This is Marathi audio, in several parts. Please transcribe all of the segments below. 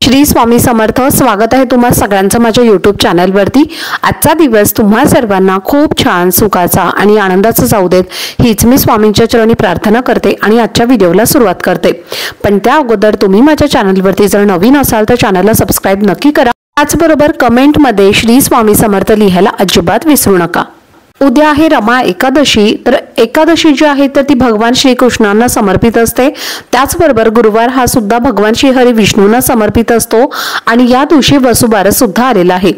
श्री स्वामी समर्थ। स्वागत आहे तुम्हा सगळ्यांचं माझ्या YouTube चॅनलवरती। आजचा दिवस तुम्हा सर्वांना खूप छान सुखाचा आणि आनंदाचा जाऊ देत हीच मी स्वामींच्या चरणी प्रार्थना करते आणि आजच्या व्हिडिओला सुरुवात करते। पण त्या अगोदर तुम्ही माझ्या चॅनलवरती जर नवीन असाल तर चॅनलला सबस्क्राइब नक्की करा। त्याचबरोबर कमेंटमध्ये श्री स्वामी समर्थ लिहायला अजिबात विसरू नका। उद्या आहे रमा एकादशी। तर एकादशी जी आहे तर ती भगवान श्रीकृष्णांना समर्पित असते। त्याचबरोबर गुरुवार हा सुद्धा भगवान श्री हरी विष्णूंना समर्पित असतो आणि या दिवशी वसुबारस सुद्धा आलेला आहे।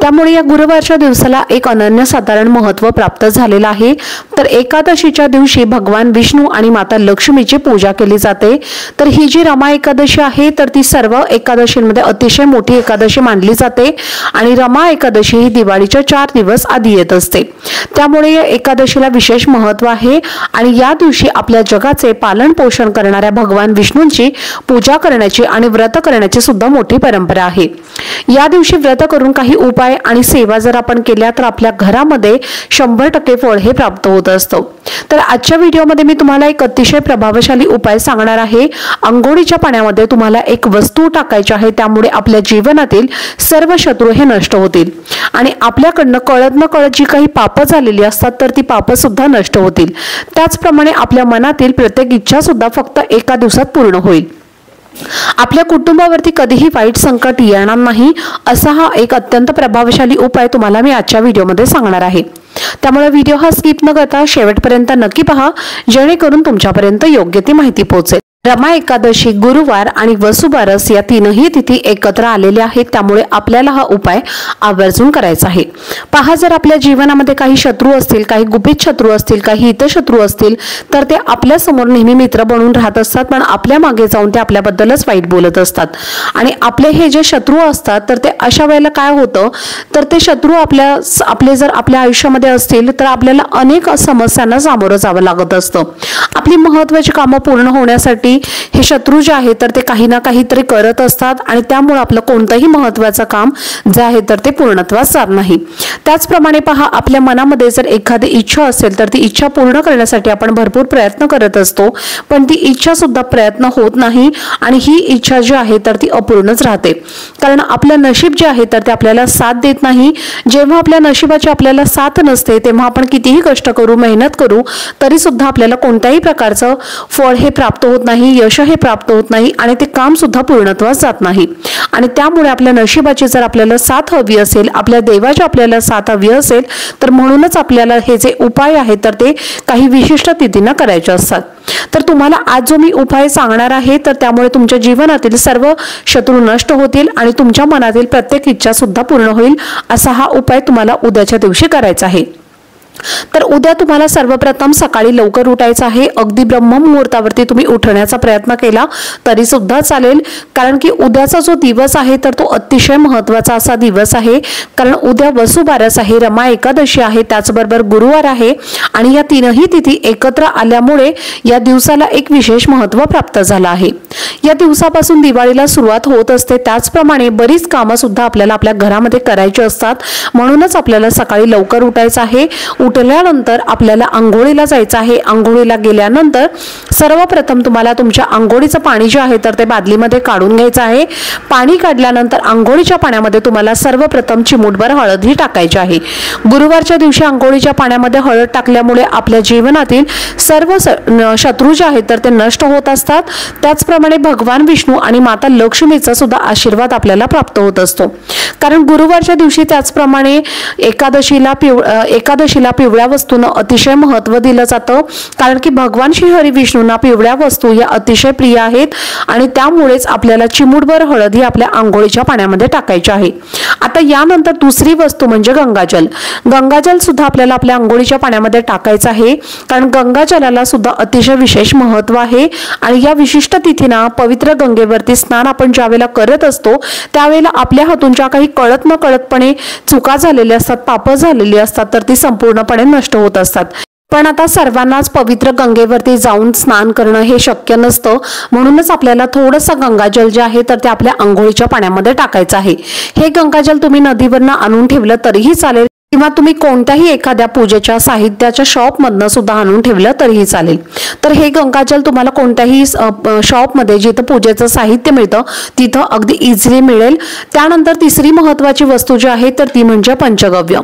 त्यामुळे या गुरुवारच्या दिवसाला एक अनन्यसाधारण महत्त्व प्राप्त झालेलं आहे। तर एकादशीच्या दिवशी भगवान विष्णू आणि माता लक्ष्मीची पूजा केली जाते। तर ही जी रमा एकादशी आहे तर ती सर्व एकादशींमध्ये अतिशय मोठी एकादशी मानली जाते आणि रमा एकादशी ही दिवाळीच्या 4 दिवस आधी येत असते। त्यामुळे या एकादशीला विशेष महत्त्व आहे आणि या दिवशी आपल्या जगाचे पालन पोषण करणाऱ्या भगवान विष्णूंची पूजा करण्याची आणि व्रत करण्याची सुद्धा मोठी परंपरा आहे। या दिवशी व्रत करून काही उपाय आणि सेवा जर आपण केल्या तर आपल्या घरामध्ये 100% फळ हे प्राप्त होत असतं। तर आजच्या व्हिडिओमध्ये मी तुम्हाला एक अतिशय प्रभावशाली उपाय सांगणार आहे। अंघोळीच्या पाण्यामध्ये तुम्हाला एक वस्तू टाकायची आहे, त्यामुळे आपल्या जीवनातील सर्व शत्रू हे नष्ट होतील आणि आपल्याकडनं कळत न कळत जी काही पापं झालेली असतात तर ती पापं सुद्धा नष्ट होतील। त्याचप्रमाणे आपल्या मनातील प्रत्येक इच्छा सुद्धा फक्त एका दिवसात पूर्ण होईल। आपल्या कुटुंबावरती कधीही वाईट संकट येणार नाही असा हा एक अत्यंत प्रभावशाली उपाय तुम्हाला मी आजच्या व्हिडिओमध्ये सांगणार आहे। त्यामुळे व्हिडिओ हा स्किप न करता शेवटपर्यंत नक्की पहा, जेणेकरून तुमच्यापर्यंत योग्य ती माहिती पोहोचेल। रमा एकादशी, गुरुवार आणि वसुबारस या तीनही तिथी एकत्र आलेल्या आहेत, त्यामुळे आपल्याला हा उपाय आवर्जून करायचा आहे। पहा, जर आपल्या जीवनामध्ये काही शत्रू असतील, काही गुपित शत्रू असतील, काही हितशत्रू असतील तर ते आपल्या समोर नेहमी मित्र बनून राहत असतात, पण आपल्या मागे जाऊन ते आपल्याबद्दलच वाईट बोलत असतात आणि आपले हे जे शत्रू असतात तर ते अशा वेळेला काय होतं तर ते शत्रू आपले जर आपल्या आयुष्यामध्ये असतील तर आपल्याला अनेक समस्यांना सामोरं जावं लागत असतं। आपली महत्त्वाची कामं पूर्ण होण्यासाठी हे शत्रू जे आहे तर ते काही ना काहीतरी करत असतात आणि त्यामुळे आपलं कोणतंही महत्त्वाचं काम जे आहे तर ते पूर्णत्वास जात नाही। त्याचप्रमाणे पहा, आपल्या मनामध्ये जर एखादी इच्छा असेल तर ती इच्छा पूर्ण करण्यासाठी आपण भरपूर प्रयत्न करत असतो, पण ती इच्छा सुद्धा प्रयत्न होत नाही आणि ही इच्छा जी आहे तर ती अपूर्णच राहते, कारण आपलं नशीब जे आहे तर ते आपल्याला साथ देत नाही। जेव्हा आपल्या नशिबाची आपल्याला साथ नसते तेव्हा आपण कितीही कष्ट करू, मेहनत करू तरी सुद्धा आपल्याला कोणत्याही प्रकारचं फळ हे प्राप्त होत नाही, यश हे प्राप्त होत नाही आणि ते काम सुद्धा पूर्णत्वास जात नाही। आणि त्यामुळे आपल्या नशिबाची जर आपल्याला साथ हवी असेल, आपल्या देवाची आपल्याला साथ हवी असेल तर म्हणूनच आपल्याला हे जे उपाय आहेत तर ते काही विशिष्ट तिथींना करायचे असतात। तर तुम्हाला आज जो मी उपाय सांगणार आहे तर त्यामुळे तुमच्या जीवनातील सर्व शत्रू नष्ट होतील आणि तुमच्या मनातील प्रत्येक इच्छा सुद्धा पूर्ण होईल। असा हा उपाय तुम्हाला उद्याच्या दिवशी करायचा आहे। तर उद्या तुम्हाला सर्वप्रथम सकाळी लवकर उठायचं आहे। अगदी ब्रह्ममुहूर्तावरती तुम्ही उठण्याचा प्रयत्न केला तरी सुद्धा चालेल, कारण की उद्याचा जो दिवस आहे तर तो अतिशय महत्त्वाचा असा दिवस आहे, कारण उद्या वसुबारस आहे, रमा एकादशी आहे, त्याचबरोबर गुरुवार आहे आणि या तीनही तिथी एकत्र आल्यामुळे या दिवसाला एक विशेष महत्त्व प्राप्त झालं आहे। या दिवसापासून दिवाळीला सुरुवात होत असते, त्याचप्रमाणे बरीच कामं सुद्धा आपल्याला आपल्या घरामध्ये करायची असतात, म्हणूनच आपल्याला सकाळी लवकर उठायचं आहे। उठल्यानंतर आपल्याला अंघोळीला जायचं आहे। अंघोळीला गेल्यानंतर सर्वप्रथम तुम्हाला तुमच्या अंघोळीचं पाणी जे आहे तर ते बादलीमध्ये काढून घ्यायचं आहे। पाणी काढल्यानंतर अंघोळीच्या पाण्यामध्ये तुम्हाला सर्वप्रथम चिमूटभर हळद ही टाकायची आहे। गुरुवारच्या दिवशी अंघोळीच्या पाण्यामध्ये हळद टाकल्यामुळे आपल्या जीवनातील सर्व शत्रू जे आहेत तर ते नष्ट होत असतात। त्याचप्रमाणे भगवान विष्णू आणि माता लक्ष्मीचा सुद्धा आशीर्वाद आपल्याला प्राप्त होत असतो, कारण गुरुवारच्या दिवशी त्याचप्रमाणे एकादशीला पिवळ्या वस्तूंना अतिशय महत्त्व दिलं जातं, कारण की भगवान श्री हरी विष्णूंना पिवळ्या वस्तू या अतिशय प्रिय आहेत आणि त्यामुळेच आपल्याला चिमूटभर हळद ही आपल्या अंघोळीच्या पाण्यामध्ये टाकायची आहे। आता यानंतर दुसरी वस्तू म्हणजे गंगाजल। गंगाजल सुद्धा आपल्याला आपल्या अंघोळीच्या पाण्यामध्ये टाकायचं आहे, कारण गंगाजलाला सुद्धा अतिशय विशेष महत्त्व आहे आणि या विशिष्ट तिथीना पवित्र गंगेवरती स्नान आपण ज्यावेळेला करत असतो त्यावेळेला आपल्या हातून ज्या काही कळत न कळतपणे चुका झालेल्या असतात, पापं झालेली असतात तर ती पूर्णपणे नष्ट होत असतात। पण आता सर्वांनाच पवित्र गंगेवरती जाऊन स्नान करणं हे शक्य नसतं, म्हणूनच आपल्याला थोडंसं गंगाजल जे आहे तर ते आपल्या अंघोळीच्या पाण्यामध्ये टाकायचं आहे। हे गंगाजल तुम्ही नदीवरनं आणून ठेवलं तरीही चालेल, किंवा तुम्ही कोणत्याही एखाद्या पूजेच्या साहित्याच्या शॉपमधनं सुद्धा आणून ठेवलं तरीही चालेल। तर हे गंगाजल तुम्हाला कोणत्याही शॉपमध्ये जिथं पूजेचं साहित्य मिळतं तिथं अगदी इझिली मिळेल। त्यानंतर तिसरी महत्त्वाची वस्तू जी आहे तर ती म्हणजे पंचगव्य।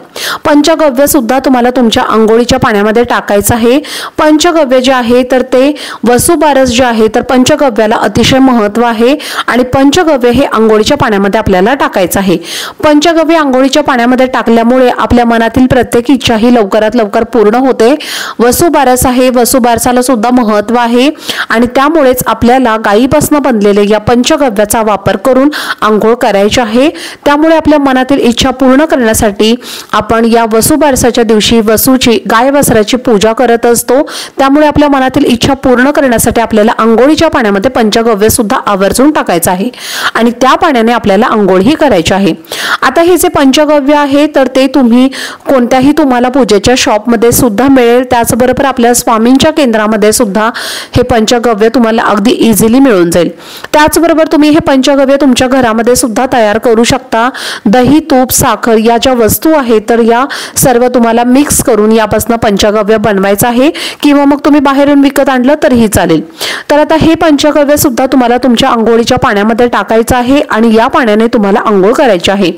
पंचगव्य सुद्धा तुम्हाला तुमच्या अंघोळीच्या पाण्यामध्ये टाकायचं आहे। पंचगव्य जे आहे तर ते वसुबारस जे आहे तर पंचगव्याला अतिशय महत्त्व आहे आणि पंचगव्य हे अंघोळीच्या पाण्यामध्ये आपल्याला टाकायचं आहे। पंचगव्य अंघोळीच्या पाण्यामध्ये टाकल्यामुळे आपल्या मनातील प्रत्येक इच्छा ही लवकरात लवकर पूर्ण होते। वसुबारस आहे, वसुबारसाला सुद्धा महत्त्व आहे आणि त्यामुळेच आपल्याला गायीपासून बनलेले या पंचगव्याचा वापर करून आंघोळ करायची आहे। त्यामुळे आपल्या मनातील इच्छा पूर्ण करण्यासाठी आपण या वसुबारसाच्या दिवशी वसूची गाय वासराची पूजा करत असतो। त्यामुळे आपल्या मनातील इच्छा पूर्ण करण्यासाठी आपल्याला अंघोळीच्या पाण्यामध्ये पंचगव्य सुद्धा आवर्जून टाकायचं आहे आणि त्या पाण्याने आपल्याला आंघोळही करायची आहे। आता हे जे पंचगव्य आहे तर ते तुम्ही कोणत्याही तुम्हाला पूजेच्या शॉपमध्ये सुद्धा मिळेल। त्याचबरोबर आपल्या स्वामींच्या केंद्रामध्ये सुद्धा हे पंचगव्य तुम्हाला अगदी इझिली मिळून जाईल। त्याचबरोबर तुम्ही हे पंचगव्य तुमच्या घरामध्ये सुद्धा तयार करू शकता। दही, तूप, साखर या ज्या वस्तू आहेत तर या सर्व तुम्हाला मिक्स करून यापासून पंचगव्य बनवायचं आहे किंवा मग तुम्ही बाहेरून विकत आणलं तरीही चालेल। तर आता हे पंचगव्य सुद्धा तुम्हाला तुमच्या अंघोळीच्या पाण्यामध्ये टाकायचं आहे आणि या पाण्याने तुम्हाला अंघोळ करायची आहे।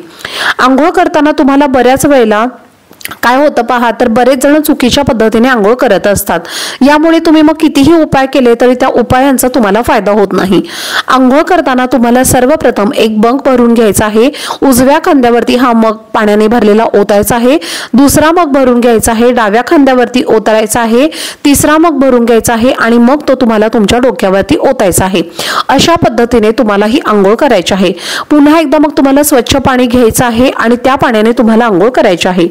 अंघोळ करताना तुम्हाला बऱ्याच वेळेला काय होतं पहा तर बरेच जण चुकीच्या पद्धतीने आंघोळ करत असतात। यामुळे तुम्ही मग कितीही उपाय केले तरी त्या उपायांचा तुम्हाला फायदा होत नाही। आंघोळ करताना तुम्हाला सर्वप्रथम एक मग भरून घ्यायचा आहे। उजव्या खांद्यावरती हा मग पाण्याने भरलेला ओतायचा आहे। दुसरा मग भरून घ्यायचा आहे, डाव्या खांद्यावरती ओतायचा आहे। तिसरा मग भरून घ्यायचा आहे आणि मग तो तुम्हाला तुमच्या डोक्यावरती ओतायचा आहे। अशा पद्धतीने तुम्हाला ही आंघोळ करायची आहे। पुन्हा एकदा मग तुम्हाला स्वच्छ पाणी घ्यायचं आहे आणि त्या पाण्याने तुम्हाला आंघोळ करायची आहे।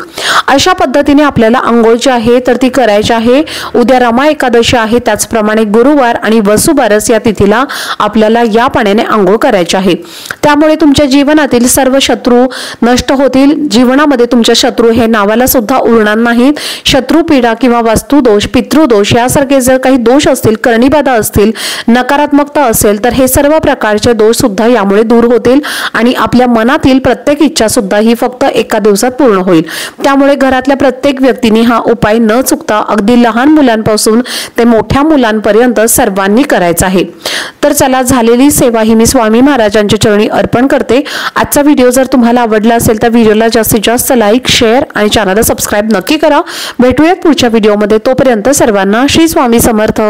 अशा पद्धतीने आपल्याला आंघोळ जी आहे तर ती करायची आहे। उद्या रमा एकादशी आहे, त्याचप्रमाणे गुरुवार आणि वसुबारस या तिथीला आपल्याला या पाण्याने आंघोळ करायची आहे। त्यामुळे तुमच्या जीवनातील सर्व शत्रू नष्ट होतील। जीवनामध्ये तुमच्या शत्रू हे नावाला सुद्धा उरणार नाहीत। शत्रू पीडा किंवा वास्तुदोष, पितृदोष यासारखे जर काही दोष असतील, करणीबाधा असतील, नकारात्मकता असेल तर हे सर्व प्रकारचे दोष सुद्धा यामुळे दूर होतील आणि आपल्या मनातील प्रत्येक इच्छा सुद्धा ही फक्त एका दिवसात पूर्ण होईल। त्यामुळे घरातल्या प्रत्येक व्यक्तीने हा उपाय न चुकता अगदी लहान मुलांपासून ते मोठ्या मुलांपर्यंत सर्वांनी करायचा आहे। तर चला, झालेली सेवा ही मी स्वामी महाराजांच्या चरणी अर्पण करते। आजचा व्हिडिओ जर तुम्हाला आवडला असेल तर व्हिडिओला जास्तीत जास्त लाईक, शेअर आणि चॅनलला सबस्क्राईब नक्की करा। भेटूयात पुढच्या व्हिडिओमध्ये। तोपर्यंत सर्वांना श्री स्वामी समर्थ।